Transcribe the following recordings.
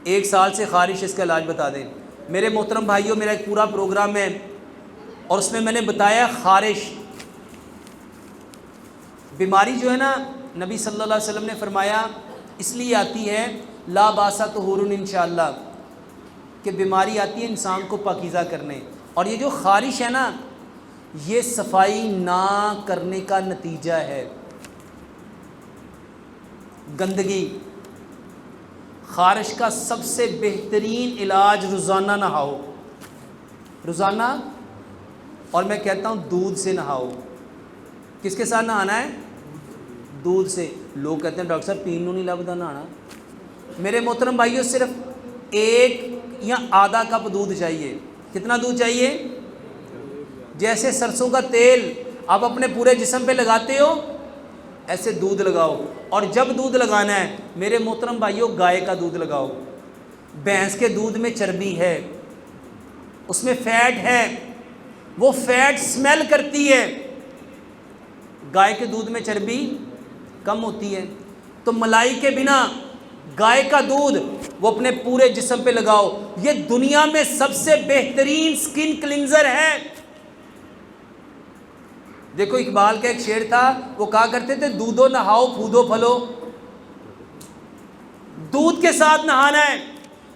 1 سال سے خارش، اس کا علاج بتا دیں۔ میرے محترم بھائیوں، میرا ایک پورا پروگرام ہے اور اس میں نے بتایا خارش بیماری جو ہے نا، نبی صلی اللہ علیہ وسلم نے فرمایا اس لیے آتی ہے لا باسا طہور انشاءاللہ، کہ بیماری آتی ہے انسان کو پاکیزہ کرنے، اور یہ جو خارش ہے نا یہ صفائی نہ کرنے کا نتیجہ ہے، گندگی۔ خارش کا سب سے بہترین علاج روزانہ نہاؤ، روزانہ، اور میں کہتا ہوں دودھ سے نہاؤ۔ کس کے ساتھ نہانا ہے؟ دودھ سے۔ لوگ کہتے ہیں ڈاکٹر صاحب پینوں نہیں لبدا نہانا۔ میرے محترم بھائیوں، صرف 1 یا آدھا کپ دودھ چاہیے۔ کتنا دودھ چاہیے؟ جیسے سرسوں کا تیل آپ اپنے پورے جسم پہ لگاتے ہو ایسے دودھ لگاؤ، اور جب دودھ لگانا ہے میرے محترم بھائیوں گائے کا دودھ لگاؤ۔ بھینس کے دودھ میں چربی ہے، اس میں فیٹ ہے، وہ فیٹ سمیل کرتی ہے، گائے کے دودھ میں چربی کم ہوتی ہے۔ تو ملائی کے بنا گائے کا دودھ وہ اپنے پورے جسم پہ لگاؤ، یہ دنیا میں سب سے بہترین سکن کلینزر ہے۔ دیکھو اقبال کا ایک شعر تھا، وہ کہا کرتے تھے دودھو نہاؤ پھودو پھلو، دودھ کے ساتھ نہانا ہے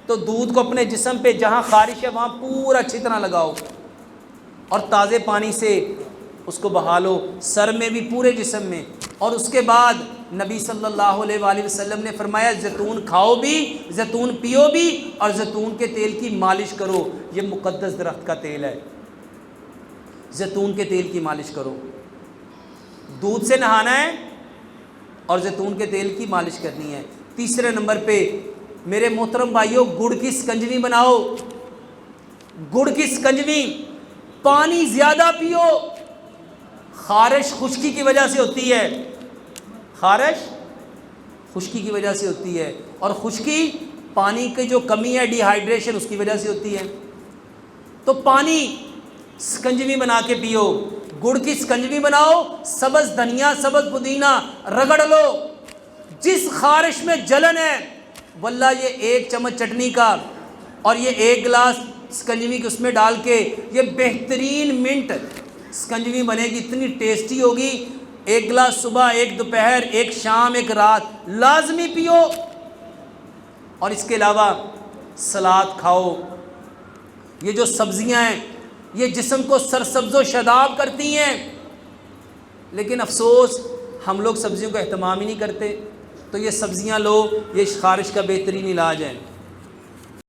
تو دودھ کو اپنے جسم پہ جہاں خارش ہے وہاں پورا اچھی طرح لگاؤ، اور تازے پانی سے اس کو بہا لو، سر میں بھی پورے جسم میں۔ اور اس کے بعد نبی صلی اللہ علیہ وآلہ وسلم نے فرمایا زیتون کھاؤ بھی، زیتون پیو بھی، اور زیتون کے تیل کی مالش کرو، یہ مقدس درخت کا تیل ہے، زیتون کے تیل کی مالش کرو۔ دودھ سے نہانا ہے اور زیتون کے تیل کی مالش کرنی ہے۔ تیسرے نمبر پہ میرے محترم بھائیوں گڑ کی سکنجوی بناؤ، گڑ کی سکنجوی، پانی زیادہ پیو۔ خارش خشکی کی وجہ سے ہوتی ہے، خارش خشکی کی وجہ سے ہوتی ہے، اور خشکی پانی کی جو کمی ہے، ڈی ہائیڈریشن، اس کی وجہ سے ہوتی ہے۔ تو پانی سکنجوی بنا کے پیو، گڑ کی سکنجوی بناؤ، سبز دھنیا سبز پودینہ رگڑ لو۔ جس خارش میں جلن ہے واللہ یہ 1 چمچ چٹنی کا اور یہ 1 گلاس سکنجوی اس میں ڈال کے یہ بہترین منٹ سکنجوی بنے گی، اتنی ٹیسٹی ہوگی۔ 1 گلاس صبح، 1 دوپہر، 1 شام، 1 رات لازمی پیو۔ اور اس کے علاوہ سلاد کھاؤ۔ یہ جو سبزیاں ہیں یہ جسم کو سرسبز و شاداب کرتی ہیں، لیکن افسوس ہم لوگ سبزیوں کا اہتمام ہی نہیں کرتے۔ تو یہ سبزیاں لو، یہ خارش کا بہترین علاج ہے۔